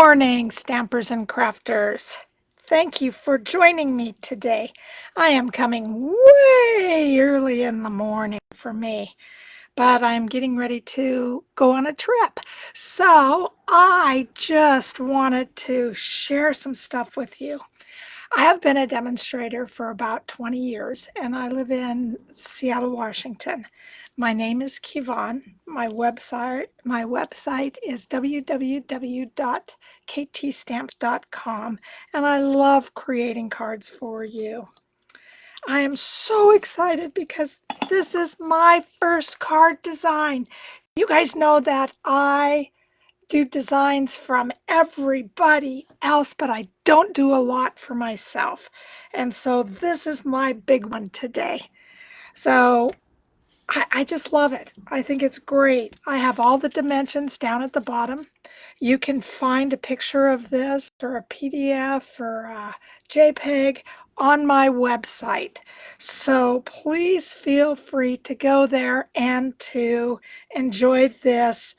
morning, stampers and crafters. Thank you for joining me today. I am coming way early in the morning for me, but I'm getting ready to go on a trip. So I just wanted to share some stuff with you. I have been a demonstrator for about 20 years, and I live in Seattle, Washington. My name is Kevon. My website is www.ktstamps.com, and I love creating cards for you. I am so excited because this is my first card design. You guys know that I do designs from everybody else, but I don't do a lot for myself. And so this is my big one today. So I just love it. I think it's great. I have all the dimensions down at the bottom. You can find a picture of this or a PDF or a JPEG on my website. So please feel free to go there and to enjoy this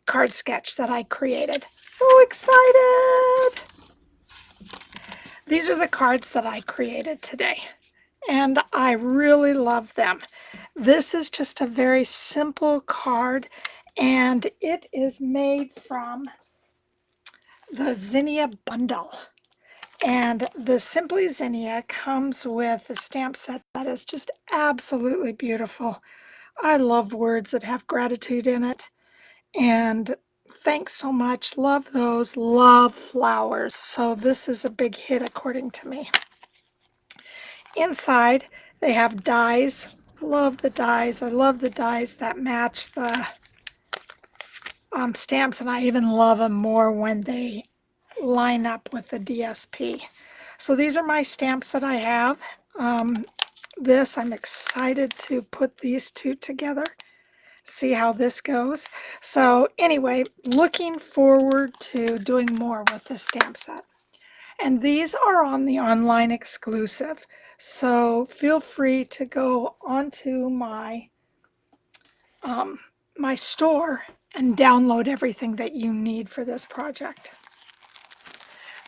card sketch that I created. So excited! These are the cards that I created today, and I really love them. This is just a very simple card, and it is made from the Zinnia bundle. And the Simply Zinnia comes with a stamp set that is just absolutely beautiful. I love words that have gratitude in it. And thanks so much. Love those. Love flowers. So this is a big hit according to me. Inside, they have dies. Love the dies. I love the dies that match the stamps, and I even love them more when they line up with the DSP. So these are my stamps that I have. I'm excited to put these two together. See how this goes. So anyway, looking forward to doing more with this stamp set. And these are on the online exclusive. So feel free to go onto my my store and download everything that you need for this project.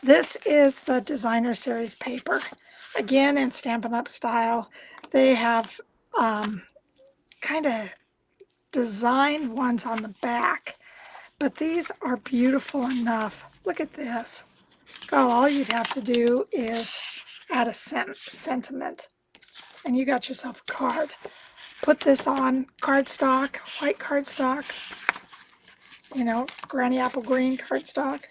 This is the Designer Series paper. Again, in Stampin' Up! Style. They have kind of designed ones on the back, but these are beautiful enough. Look at this. Oh, all you'd have to do is add a sentiment, and you got yourself a card. Put this on cardstock, white cardstock, Granny Apple Green cardstock,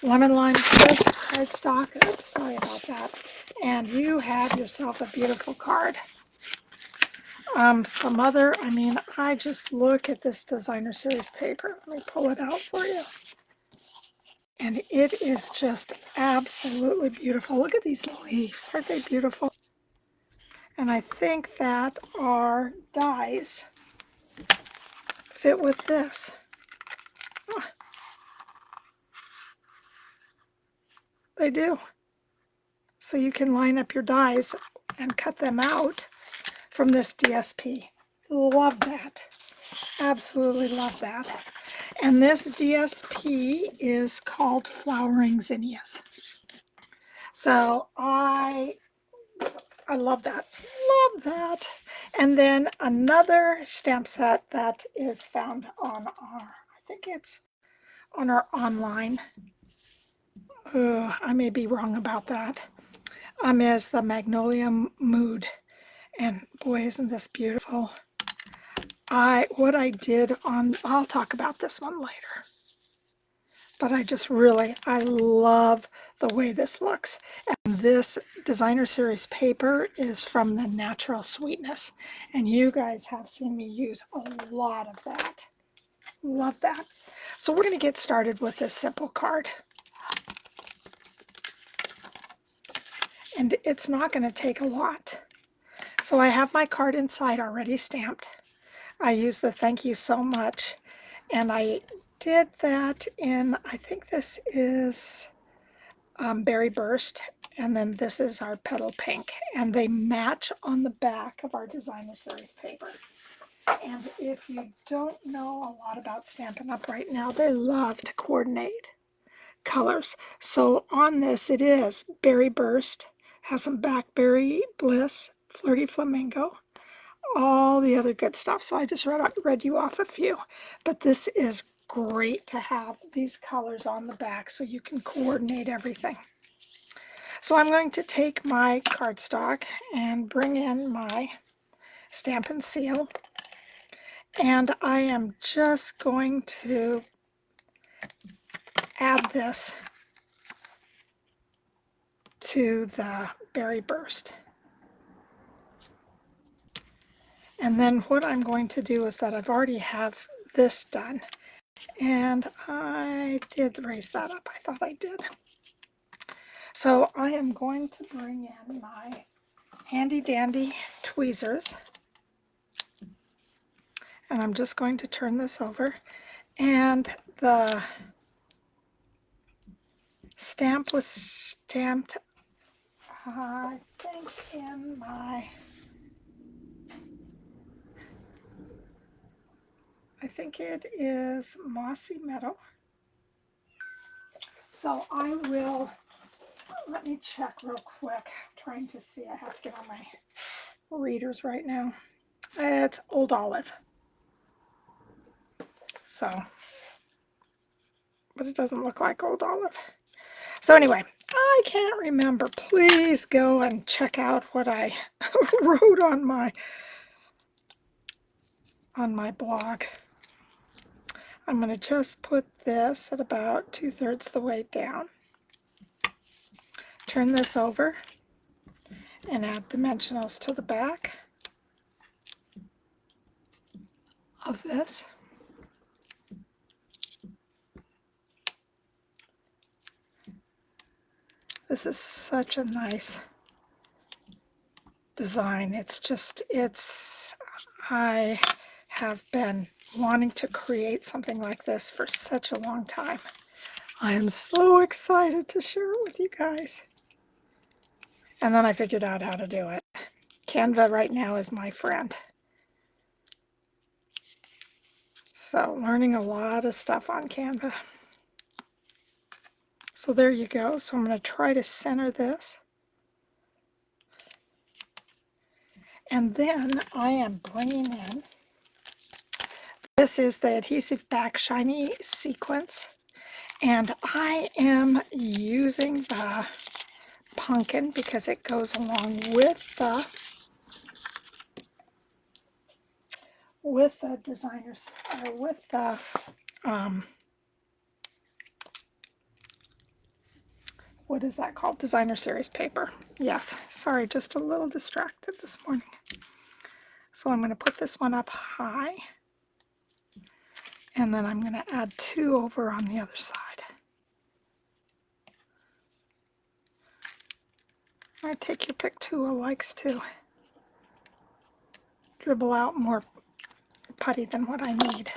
Lemon Lime Twist cardstock. Oops, sorry about that. And you have yourself a beautiful card. I just look at this Designer Series paper. Let me pull it out for you. And it is just absolutely beautiful. Look at these leaves. Aren't they beautiful? And I think that our dies fit with this. Oh, they do. So you can line up your dies and cut them out from this DSP. Love that. Absolutely love that. And this DSP is called Flowering Zinnias. So I love that. Love that. And then another stamp set that is found on I think it's on our online. I may be wrong about that. Is the Magnolia Mood. And boy, isn't this beautiful. I'll talk about this one later. But I love the way this looks. And this Designer Series paper is from the Natural Sweetness. And you guys have seen me use a lot of that. Love that. So we're going to get started with this simple card. And it's not going to take a lot. So I have my card inside already stamped. I use the thank you so much. And I did that in, I think this is Berry Burst, and then this is our Petal Pink, and they match on the back of our Designer Series paper. And if you don't know a lot about Stampin' Up! Right now, they love to coordinate. colors. So on this it is Berry Burst, has some Blackberry Bliss, Flirty Flamingo, all the other good stuff. So I just read you off a few. But this is great to have these colors on the back so you can coordinate everything. So I'm going to take my cardstock and bring in my Stampin' Seal. And I am just going to add this to the Berry Burst. And then what I'm going to do is that I've already have this done. And I did raise that up. I thought I did. So I am going to bring in my handy dandy tweezers. And I'm just going to turn this over. And the stamp was stamped, I think, in my... I think it is Mossy Meadow. So I will, let me check real quick. I'm trying to see, I have to get on my readers right now. It's Old Olive. So, but it doesn't look like Old Olive. So anyway, I can't remember. Please go and check out what I wrote on my blog. I'm going to just put this at about 2/3 the way down. Turn this over and add dimensionals to the back of this. This is such a nice design. I have been wanting to create something like this for such a long time. I am so excited to share it with you guys. And then I figured out how to do it. Canva right now is my friend. So learning a lot of stuff on Canva. So there you go. So I'm going to try to center this. And then I am bringing in, this is the Adhesive Back Shiny Sequins. And I am using the pumpkin because it goes along with the designers, or with the what is that called? Designer Series paper. Yes, sorry, just a little distracted this morning. So I'm going to put this one up high, and then I'm going to add 2 over on the other side. I take your pick too, who likes to dribble out more putty than what I need.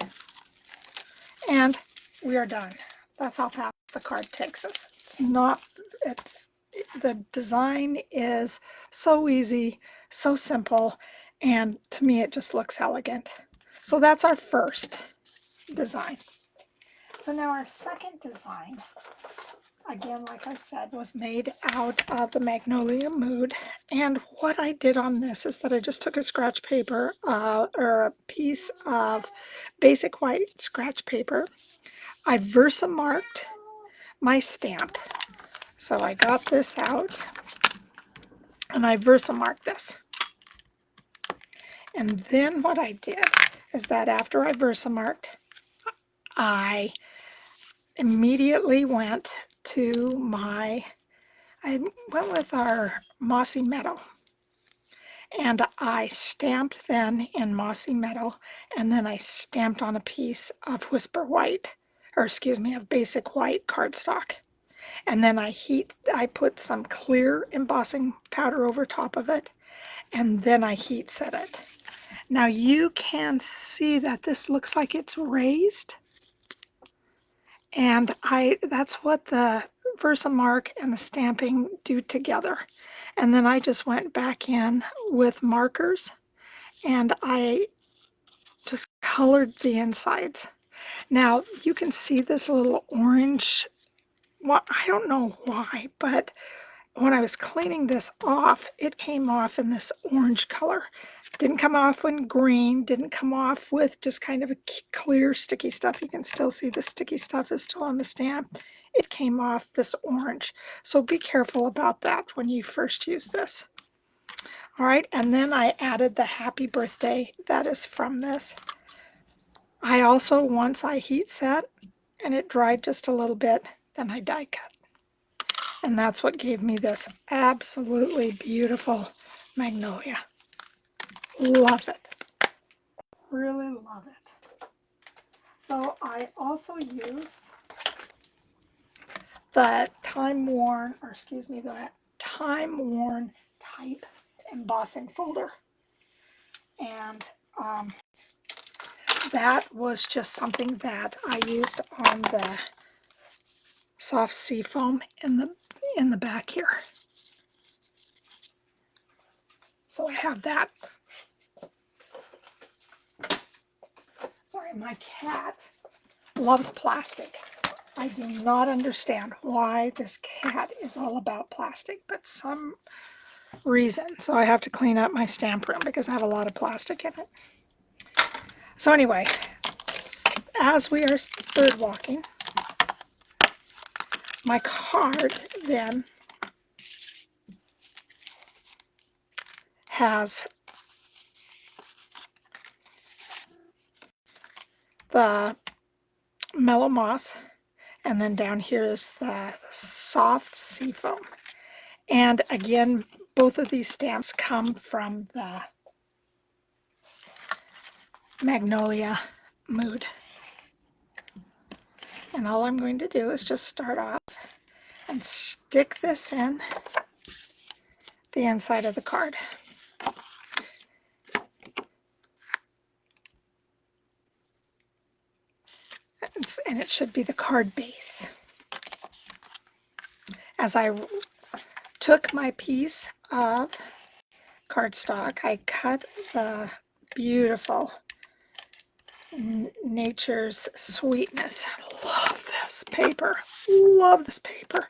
And we are done. That's how fast the card takes us. The design is so easy, so simple, and to me it just looks elegant. So that's our first design. So now our second design, again, like I said, was made out of the Magnolia Mood. And what I did on this is that I just took a scratch paper, or a piece of basic white scratch paper. I VersaMarked my stamp. So I got this out and I VersaMarked this. And then what I did is that after I VersaMarked, I immediately went to I went with our Mossy Meadow. And I stamped then in Mossy Meadow, and then I stamped on a piece of Whisper White, or excuse me, of basic white cardstock. And then I put some clear embossing powder over top of it, and then I heat set it. Now you can see that this looks like it's raised, and that's what the VersaMark and the stamping do together. And then I just went back in with markers and I just colored the insides. Now you can see this little orange well, I don't know why, but when I was cleaning this off, it came off in this orange color. Didn't come off in green, didn't come off with just kind of a clear sticky stuff. You can still see the sticky stuff is still on the stamp. It came off this orange. So be careful about that when you first use this. All right, and then I added the happy birthday that is from this. I also, once I heat set and it dried just a little bit, then I die cut. And that's what gave me this absolutely beautiful magnolia. Love it. Really love it. So I also used the Timeworn, or excuse me, the Timeworn type embossing folder. And that was just something that I used on the soft sea foam in the back here. So I have that. Sorry, my cat loves plastic. I do not understand why this cat is all about plastic, but some reason. So I have to clean up my stamp room because I have a lot of plastic in it. So anyway, as we are third walking, my card then has the mellow moss, and then down here is the soft sea foam. And again, both of these stamps come from the Magnolia mood. And all I'm going to do is just start off and stick this in the inside of the card. And it should be the card base. As I took my piece of cardstock, I cut the beautiful Nature's Sweetness. Love this paper. Love this paper.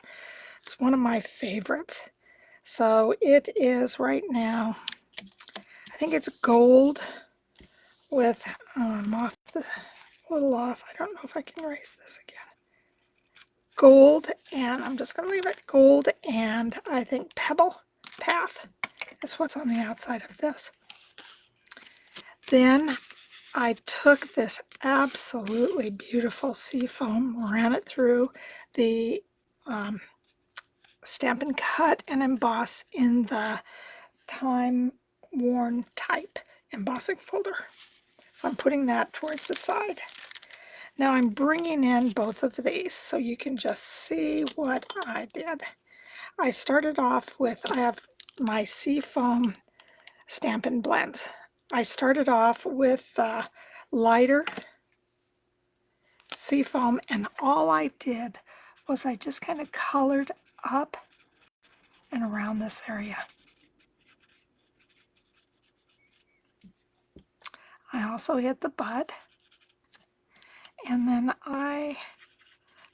It's one of my favorites. So it is right now, I think it's gold with, I'm off the little off. I don't know if I can erase this again. Gold, and I'm just going to leave it gold, and I think Pebble Path is what's on the outside of this. Then I took this absolutely beautiful sea foam, ran it through the Stampin' Cut and Emboss in the Timeworn type embossing folder. So I'm putting that towards the side. Now I'm bringing in both of these so you can just see what I did. I started off with, I have my sea foam Stampin' blends. I started off with lighter sea foam, and all I did was I just kind of colored up and around this area. I also hit the bud, and then I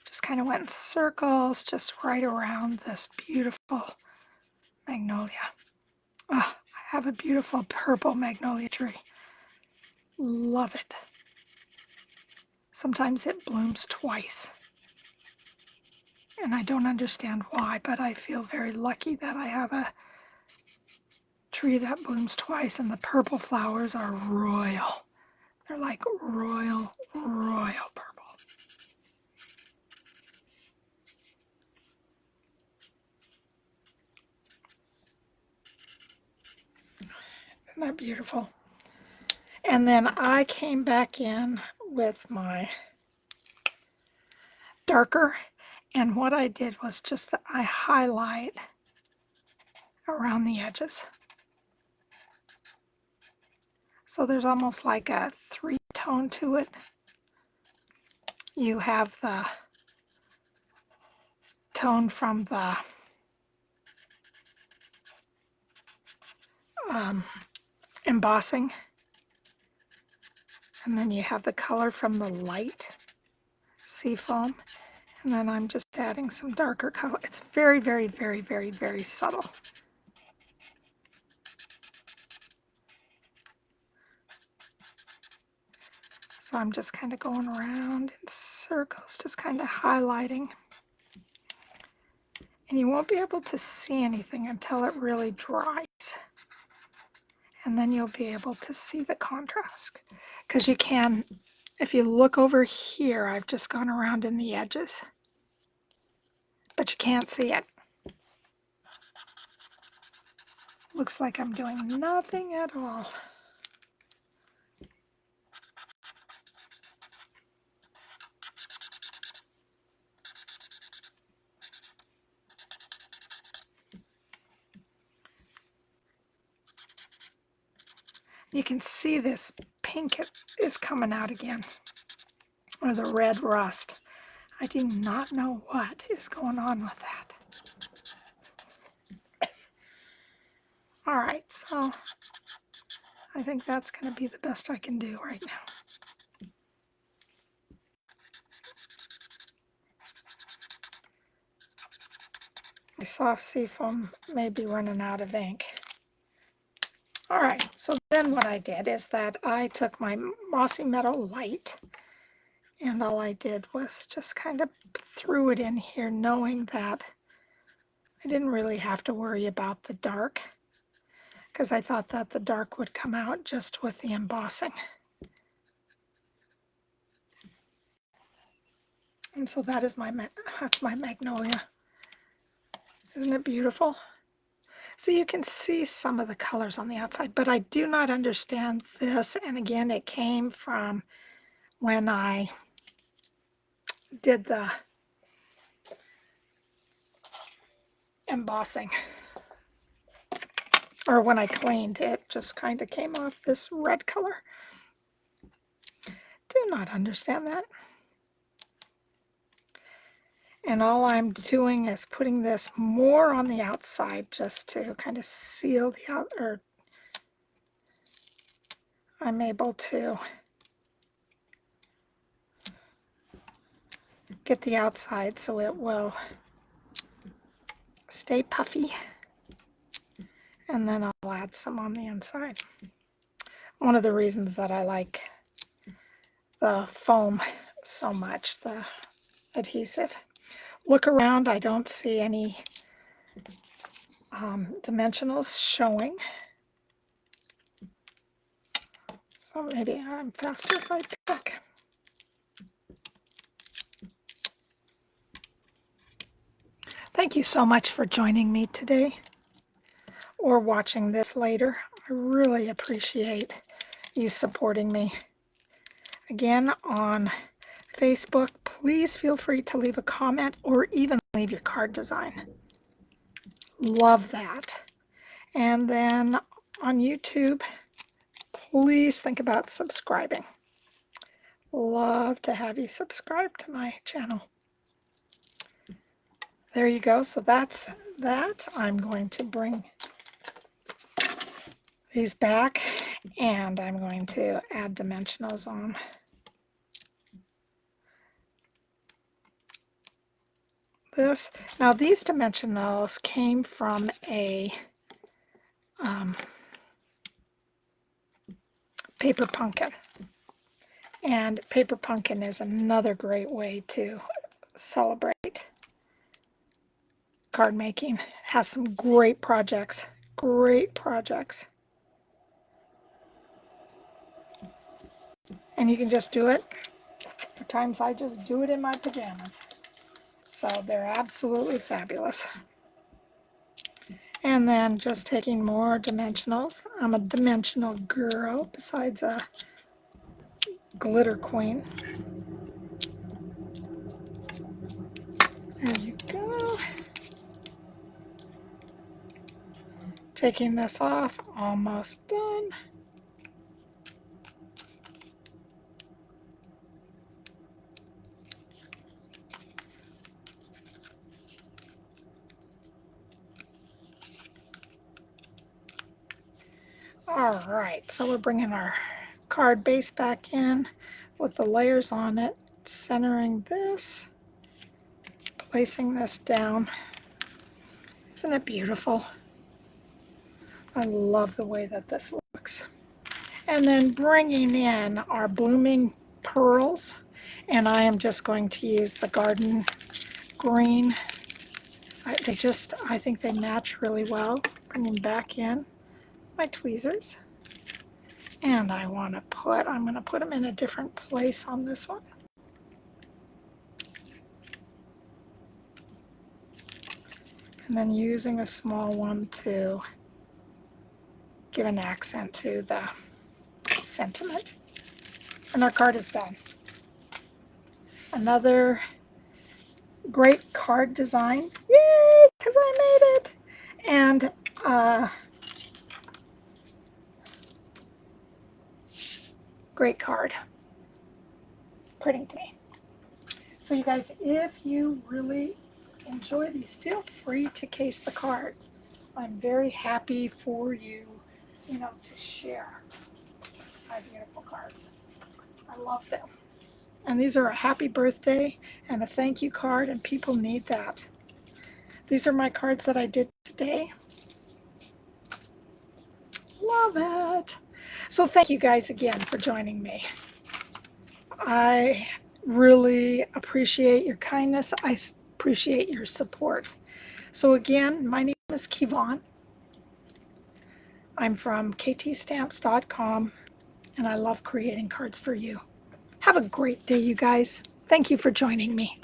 just kind of went in circles just right around this beautiful magnolia. Oh, I have a beautiful purple magnolia tree. Love it. Sometimes it blooms twice, and I don't understand why, but I feel very lucky that I have a tree that blooms twice, and the purple flowers are royal. They're like royal, royal purple. Isn't that beautiful? And then I came back in with my darker, and what I did was just that I highlight around the edges. So there's almost like a three-tone to it. You have the tone from the embossing, and then you have the color from the light sea foam, And then I'm just adding some darker color. It's very, very, very, very, very subtle. So I'm just kind of going around in circles, just kind of highlighting. And you won't be able to see anything until it really dries. And then you'll be able to see the contrast. Because you can, if you look over here, I've just gone around in the edges. But you can't see it. Looks like I'm doing nothing at all. You can see this pink is coming out again, or the red rust. I do not know what is going on with that. All right, so I think that's going to be the best I can do right now. My soft seafoam may be running out of ink. All right, so then what I did is that I took my Mossy Meadow Light, and all I did was just kind of threw it in here, knowing that I didn't really have to worry about the dark, because I thought that the dark would come out just with the embossing. And so that's my Magnolia. Isn't it beautiful? So you can see some of the colors on the outside, but I do not understand this. And again, it came from when I did the embossing, or when I cleaned, it just kind of came off this red color. Do not understand that. And all I'm doing is putting this more on the outside just to kind of seal the out, or I'm able to get the outside so it will stay puffy. And then I'll add some on the inside. One of the reasons that I like the foam so much, the adhesive. Look around, I don't see any dimensionals showing. So maybe I'm faster if I pick. Thank you so much for joining me today or watching this later. I really appreciate you supporting me. Again, on Facebook, please feel free to leave a comment or even leave your card design. Love that. And then on YouTube, please think about subscribing. Love to have you subscribe to my channel. There you go. So that's that. I'm going to bring these back and I'm going to add dimensionals on. This. Now these dimensionals came from a paper pumpkin, and paper pumpkin is another great way to celebrate card making. It has some great projects, and you can just do it. At times I just do it in my pajamas, so they're absolutely fabulous. And then just taking more dimensionals. I'm a dimensional girl besides a glitter queen. There you go. Taking this off, almost done. All right, so we're bringing our card base back in with the layers on it, centering this, placing this down. Isn't it beautiful? I love the way that this looks. And then bringing in our blooming pearls, and I am just going to use the garden green. I think they match really well. Bringing back in my tweezers. And I'm going to put them in a different place on this one. And then using a small one to give an accent to the sentiment. And our card is done. Another great card design. Yay, because I made it. And great card. According to me. So you guys, if you really enjoy these, feel free to case the cards. I'm very happy for you, to share my beautiful cards. I love them. And these are a happy birthday and a thank you card, and people need that. These are my cards that I did today. Love it. So thank you guys again for joining me. I really appreciate your kindness. I appreciate your support. So again, my name is Kevon. I'm from ktstamps.com, and I love creating cards for you. Have a great day, you guys. Thank you for joining me.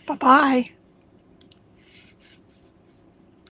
Bye-bye.